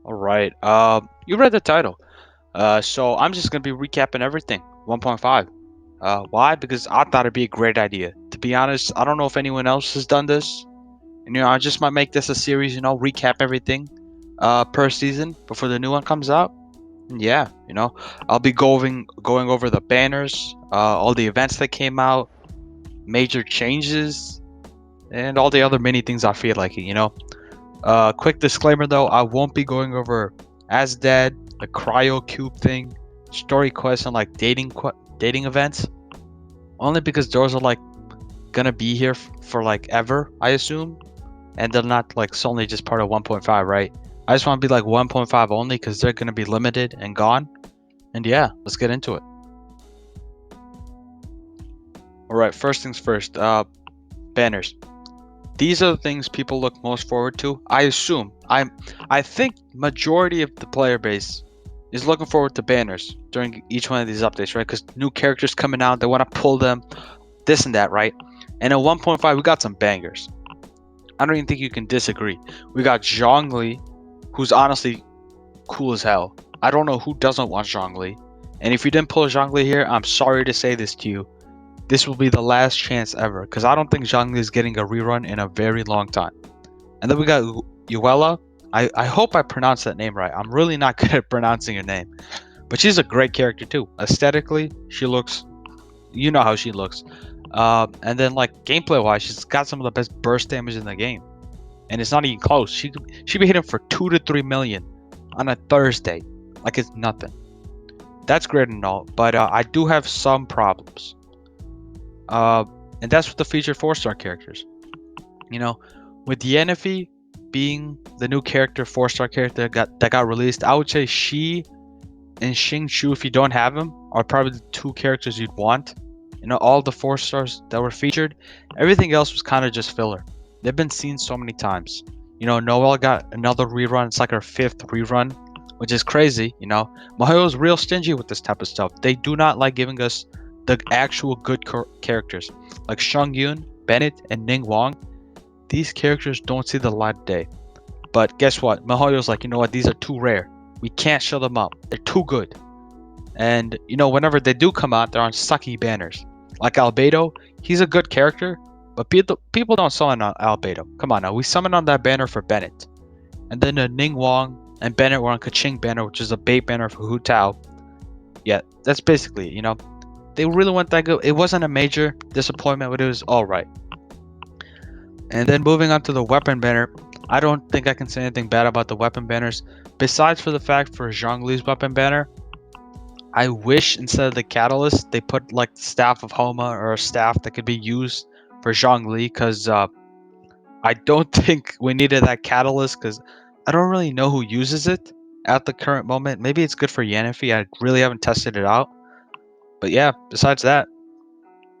All right. You read the title. So I'm just gonna be recapping everything. 1.5. Why? Because I thought it'd be a great idea. To be honest, I don't know if anyone else has done this. And I just might make this a series. Recap everything, per season before the new one comes out. And yeah, I'll be going over the banners, all the events that came out, major changes, and all the other mini things I feel like. Quick disclaimer though, I won't be going over As Dead, the Cryo Cube thing, story quests, and like dating events. Only because those are like gonna be here for like ever, I assume, and they're not like solely just part of 1.5, right? I just want to be like 1.5 only because they're gonna be limited and gone. And yeah, let's get into it. All right, first things first. Banners. These are the things people look most forward to. I assume. I think majority of the player base is looking forward to banners during each one of these updates, right? Because new characters coming out, they want to pull them, this and that, right? And at 1.5, we got some bangers. I don't even think you can disagree. We got Zhongli, who's honestly cool as hell. I don't know who doesn't want Zhongli. And if you didn't pull Zhongli here, I'm sorry to say this to you. This will be the last chance ever, because I don't think Zhongli is getting a rerun in a very long time. And then we got Yuela. I hope I pronounced that name right. I'm really not good at pronouncing her name. But she's a great character too. Aesthetically, she looks, you know how she looks. And then like gameplay wise, she's got some of the best burst damage in the game. And it's not even close. She be hitting for 2 to 3 million on a Thursday. Like it's nothing. That's great and all, but I do have some problems. Uh, and that's with the featured 4-star characters. You know, with Yennefer being the new character, 4-star character that got released, I would say she and Xingqiu, if you don't have them, are probably the two characters you'd want. All the 4-stars that were featured, everything else was kind of just filler. They've been seen so many times. Noelle got another rerun. It's like her fifth rerun, which is crazy. Mahoyo's real stingy with this type of stuff. They do not like giving us the actual good characters like Shang Yun, Bennett, and Ning Wang. These characters don't see the light of day. But guess what? Mihoyo's like, you know what? These are too rare. We can't show them up. They're too good. And whenever they do come out, they're on sucky banners. Like Albedo, he's a good character, but people don't summon on Albedo. Come on now, we summoned on that banner for Bennett, and then Ning Wang and Bennett were on Kaching banner, which is a bait banner for Hu Tao. Yeah, that's basically it. They really went that good. It wasn't a major disappointment, but it was all right. And then moving on to the weapon banner, I don't think I can say anything bad about the weapon banners, besides for the fact for Zhongli's weapon banner, I wish instead of the catalyst they put like the staff of Homa or a staff that could be used for Zhongli, because I don't think we needed that catalyst, because I don't really know who uses it at the current moment. Maybe it's good for Yennefer. I really haven't tested it out. But yeah, besides that,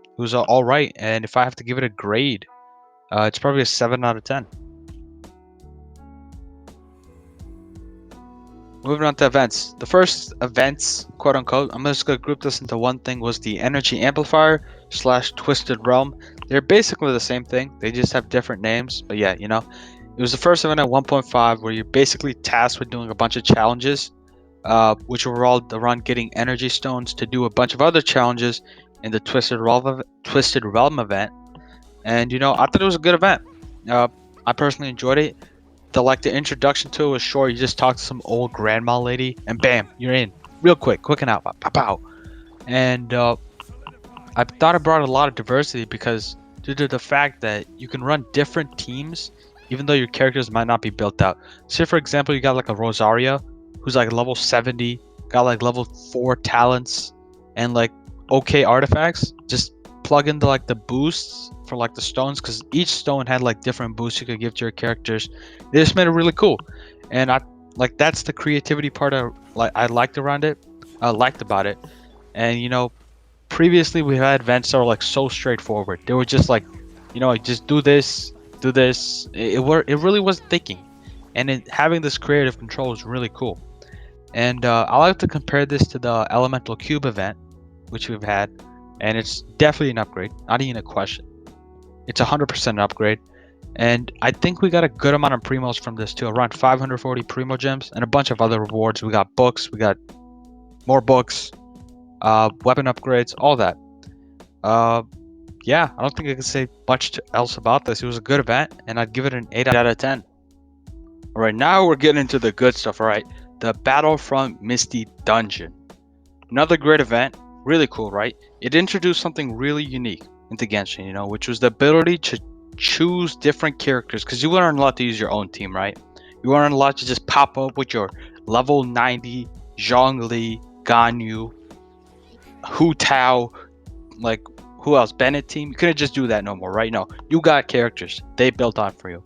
it was all right. And if I have to give it a grade, it's probably a 7 out of 10. Moving on to events. The first events, quote unquote, I'm just gonna group this into one thing, was the Energy Amplifier slash Twisted Realm. They're basically the same thing. They just have different names. But yeah, it was the first event at 1.5 where you're basically tasked with doing a bunch of challenges, which were all around getting energy stones to do a bunch of other challenges in the Twisted Realm event. And I thought it was a good event. I personally enjoyed it. The introduction to it was short. You just talk to some old grandma lady, and bam, you're in real quick and out, pow pow. And I thought it brought a lot of diversity, because due to the fact that you can run different teams, even though your characters might not be built out. Say for example, you got like a Rosaria, who's like level 70, got like level 4 talents, and like okay artifacts. Just plug into like the boosts for like the stones, because each stone had like different boosts you could give to your characters. They just made it really cool, and I like that's the creativity part I liked around it. I liked about it. And previously we had events that were like so straightforward. They were just like, like, just do this, do this. It really was thinking, and having this creative control is really cool. And I like to compare this to the Elemental Cube event, which we've had, and it's definitely an upgrade, not even a question. It's 100% an upgrade. And I think we got a good amount of primos from this too, around 540 primo gems and a bunch of other rewards. We got books, we got more books, weapon upgrades, all that. Uh, yeah, I don't think I can say much else about this. It was a good event, and I'd give it an 8 out of 10. All right, now we're getting into the good stuff. All right, the Battlefront Misty Dungeon. Another great event, really cool, right? It introduced something really unique into Genshin, which was the ability to choose different characters, because you weren't allowed to use your own team, right? You weren't allowed to just pop up with your level 90 Zhongli, Ganyu, Hu Tao, like who else? Bennett team. You couldn't just do that no more, right? No, you got characters. They built on for you,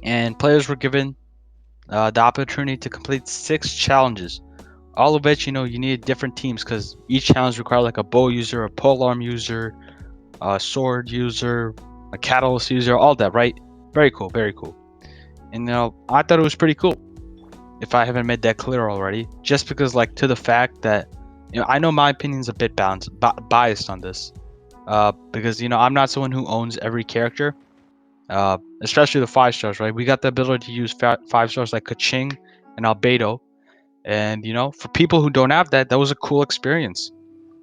and players were given the opportunity to complete 6 challenges. All of which, you need different teams because each challenge required like a bow user, a polearm user, a sword user, a catalyst user, all that, right? Very cool, very cool. And I thought it was pretty cool. If I haven't made that clear already, just because like to the fact that I know my opinion's a bit biased on this, because I'm not someone who owns every character, especially the 5 stars, right? We got the ability to use 5 stars like Kaching and Albedo, and for people who don't have that, that was a cool experience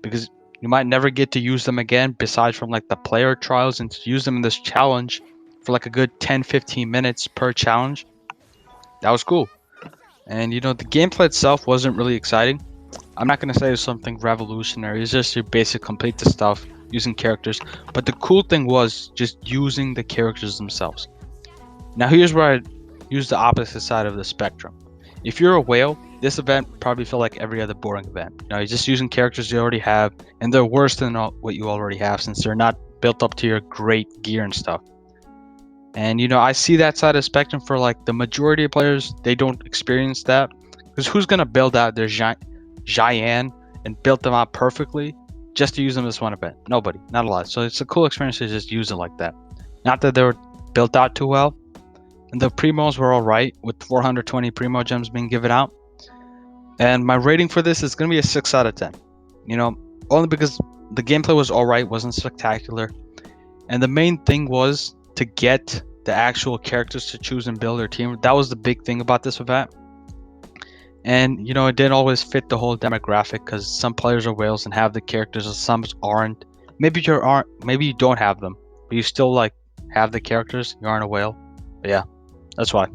because you might never get to use them again besides from like the player trials, and to use them in this challenge for like a good 10-15 minutes per challenge. That was cool. And the gameplay itself wasn't really exciting. I'm not going to say it's something revolutionary. It's just you basic complete the stuff using characters. But the cool thing was just using the characters themselves. Now here's where I use the opposite side of the spectrum. If you're a whale, this event probably felt like every other boring event. You're just using characters you already have, and they're worse than what you already have since they're not built up to your great gear and stuff. And I see that side of the spectrum for like the majority of players. They don't experience that because who's gonna build out their Giant and build them out perfectly just to use them this one event? Nobody, not a lot. So it's a cool experience to just use it like that. Not that they were built out too well, and the primos were all right with 420 primo gems being given out. And my rating for this is going to be a 6 out of 10. Only because the gameplay was all right, wasn't spectacular. And the main thing was to get the actual characters to choose and build their team. That was the big thing about this event. And, it didn't always fit the whole demographic because some players are whales and have the characters and some aren't. Maybe maybe you don't have them, but you still like have the characters. You aren't a whale. But yeah, that's why.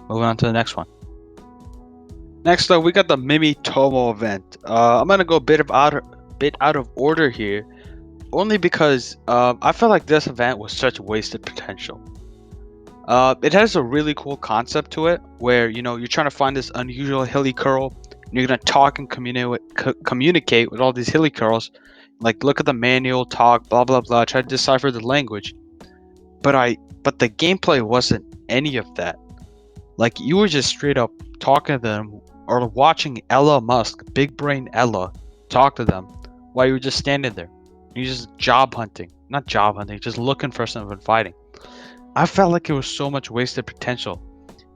Moving on to the next one. Next up, we got the Mimi Tomo event. I'm gonna go a bit out of order here, only because I feel like this event was such wasted potential. It has a really cool concept to it, where you're trying to find this unusual hilly curl. And you're gonna talk and communicate with all these hilly curls, like look at the manual, talk, blah blah blah, try to decipher the language. But the gameplay wasn't any of that. Like you were just straight up talking to them or watching Ella Musk, big brain Ella, talk to them while you were just standing there. You just job hunting, not job hunting, just looking for something fighting. I felt like it was so much wasted potential.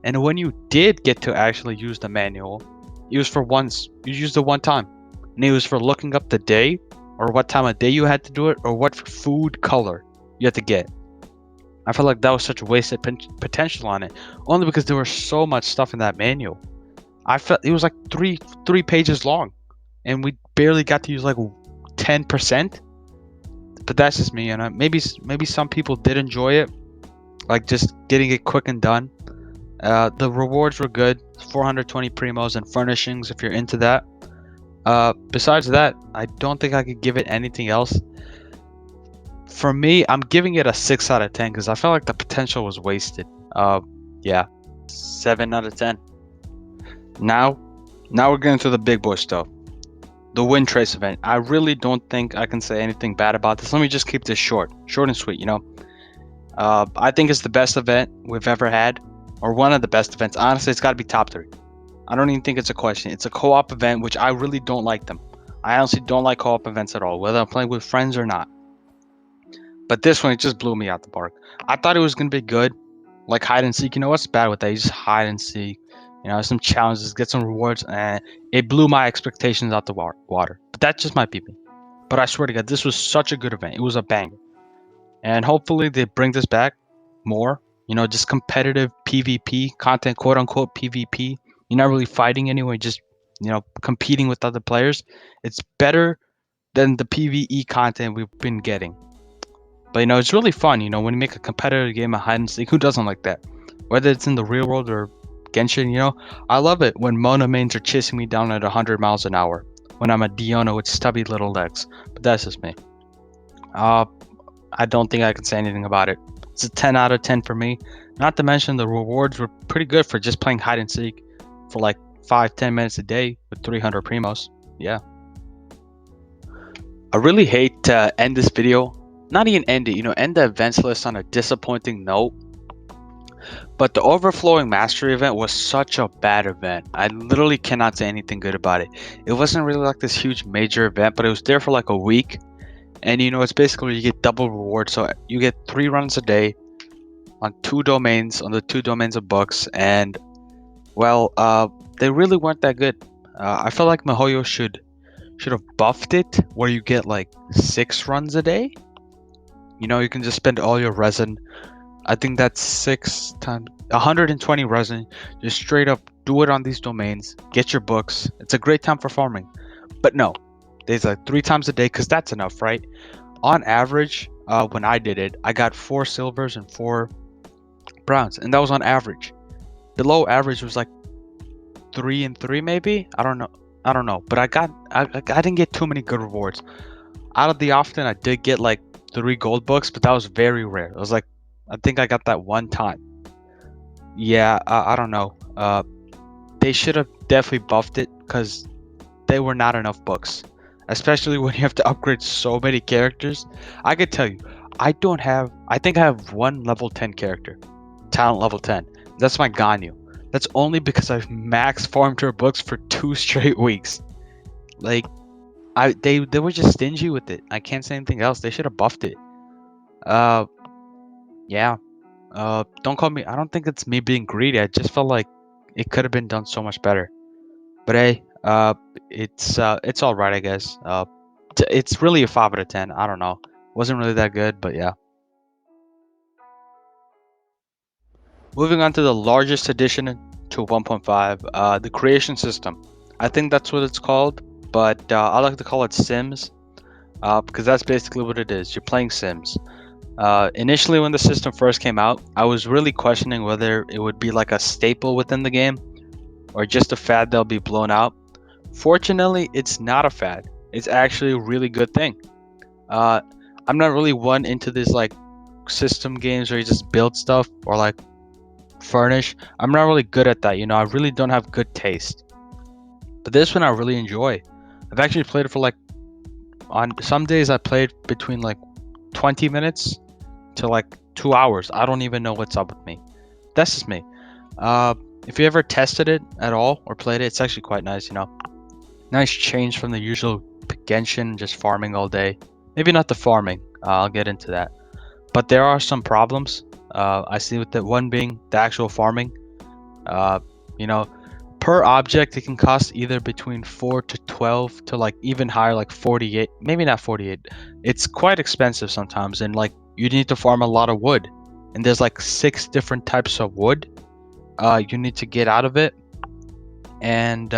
And when you did get to actually use the manual, it was for once. You used it one time, and it was for looking up the day or what time of day you had to do it or what food color you had to get. I felt like that was such wasted potential on it, only because there was so much stuff in that manual. I felt it was like three pages long, and we barely got to use like 10%. But that's just me, and maybe some people did enjoy it, like just getting it quick and done. The rewards were good, 420 primos and furnishings if you're into that. Besides that, I don't think I could give it anything else. For me, I'm giving it a 6 out of 10 because I felt like the potential was wasted. Yeah, 7 out of 10. Now, now we're getting to the big boy stuff. The Wind Trace event. I really don't think I can say anything bad about this. Let me just keep this short and sweet. I think it's the best event we've ever had, or one of the best events. Honestly, it's got to be top 3. I don't even think it's a question. It's a co-op event, which I really don't like them. I honestly don't like co-op events at all, whether I'm playing with friends or not. But this one, it just blew me out the park. I thought it was gonna be good, like hide and seek. What's bad with that? You just hide and seek. Some challenges, get some rewards, and it blew my expectations out the water. But that just might be me. But I swear to God, this was such a good event. It was a banger, and hopefully they bring this back more. just competitive PvP content, quote unquote PvP. You're not really fighting anyway, just competing with other players. It's better than the PvE content we've been getting. But it's really fun, when you make a competitive game of hide and seek. Who doesn't like that? Whether it's in the real world or Genshin, I love it when Mona mains are chasing me down at 100 miles an hour when I'm a Diona with stubby little legs. But that's just me. Uh, I don't think I can say anything about it. It's a 10 out of 10 for me. Not to mention the rewards were pretty good for just playing hide and seek for like 5-10 minutes a day with 300 primos. Yeah. I really hate to end this video. Not even end it, end the events list on a disappointing note. But the Overflowing Mastery event was such a bad event. I literally cannot say anything good about it. It wasn't really like this huge major event, but it was there for like a week. And it's basically you get double rewards. So you get 3 runs a day on the two domains of books. And well, they really weren't that good. I feel like Mihoyo should have buffed it where you get like 6 runs a day. You can just spend all your resin. I think that's 6 times 120 resin. Just straight up do it on these domains. Get your books. It's a great time for farming. But no, there's like 3 times a day because that's enough, right? On average, when I did it, I got 4 silvers and 4 browns, and that was on average. Below average was like 3 and 3, maybe. I don't know. But I didn't get too many good rewards. Out of the often, I did get like 3 gold books, but that was very rare. It was like I think I got that one time. Yeah, I don't know. They should have definitely buffed it because they were not enough books, especially when you have to upgrade so many characters. I could tell you, I think I have one level 10 character, talent level 10. That's my Ganyu. That's only because I've max farmed her books for 2 straight weeks. Like, they were just stingy with it. I can't say anything else. They should have buffed it. Uh, yeah. Don't call me. I don't think it's me being greedy. I just felt like it could have been done so much better. But hey, it's all right, I guess. It's really a 5 out of 10. I don't know. Wasn't really that good, but yeah. Moving on to the largest addition to 1.5, the creation system. I think that's what it's called, but I like to call it Sims, because that's basically what it is. You're playing Sims. Initially, when the system first came out, I was really questioning whether it would be like a staple within the game or just a fad that'll be blown out. Fortunately, it's not a fad. It's actually a really good thing. Uh, I'm not really one into this like system games where you just build stuff or like furnish. I'm not really good at that. I really don't have good taste. But this one I really enjoy. I've actually played it for like on some days I played between like 20 minutes to like 2 hours. I don't even know what's up with me. That's just me. If you ever tested it at all or played it, it's actually quite nice. Nice change from the usual Genshin, just farming all day. Maybe not the farming. I'll get into that. But there are some problems. I see with the one being the actual farming. Uh, you know, per object it can cost either between 4 to 12 to like even higher, like 48. Maybe not 48. It's quite expensive sometimes, and like you need to farm a lot of wood. And there's like 6 different types of wood. You need to get out of it, and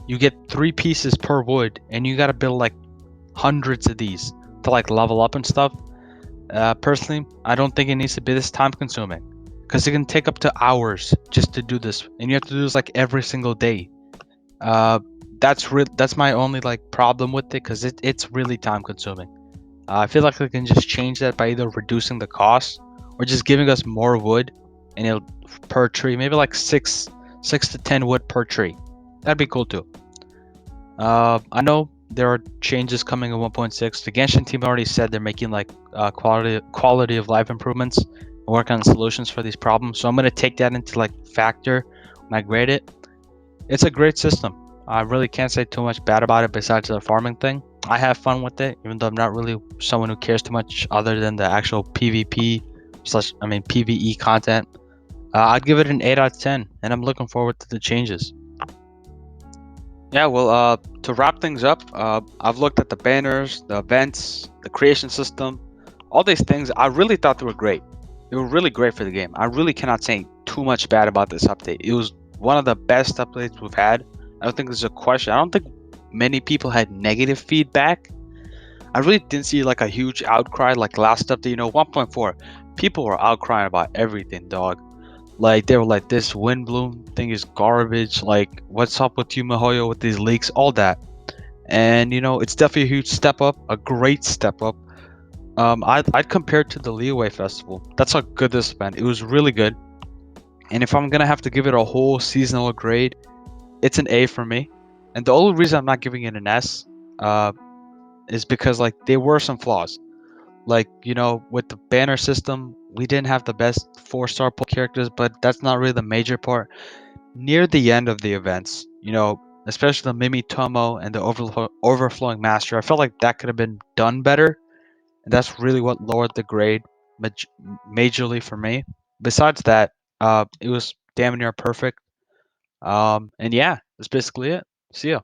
you get 3 pieces per wood, and you gotta build like hundreds of these to like level up and stuff. Personally, I don't think it needs to be this time consuming because it can take up to hours just to do this, and you have to do this like every single day. Uh, that's my only like problem with it because it's really time consuming. I feel like they can just change that by either reducing the cost or just giving us more wood, and it'll per tree, maybe like 6 to 10 wood per tree. That'd be cool too. I know there are changes coming in 1.6. The Genshin team already said they're making like quality of life improvements and work on solutions for these problems. So I'm gonna take that into like factor when I grade it. It's a great system. I really can't say too much bad about it besides the farming thing. I have fun with it, even though I'm not really someone who cares too much other than the actual PvP slash PvE content. I'd give it an 8 out of 10, and I'm looking forward to the changes. Yeah, well, to wrap things up, I've looked at the banners, the events, the creation system, all these things. I really thought they were great. It was really great for the game. I really cannot say too much bad about this update. It was one of the best updates we've had. I don't think there's a question. I don't think many people had negative feedback. I really didn't see like a huge outcry like last update. 1.4. People were outcrying about everything, dog. Like they were like, this wind bloom thing is garbage. Like, what's up with you, Mihoyo, with these leaks, all that. And it's definitely a huge step up, a great step up. I'd compare it to the Leeway Festival. That's how good this has been. It was really good. And if I'm gonna have to give it a whole seasonal grade, it's an A for me. And the only reason I'm not giving it an S, uh, is because like there were some flaws. Like with the banner system, we didn't have the best four-star characters, but that's not really the major part. Near the end of the events, especially the Mimi Tomo and the overflowing master, I felt like that could have been done better, and that's really what lowered the grade majorly for me. Besides that, it was damn near perfect. And yeah, that's basically it. See ya.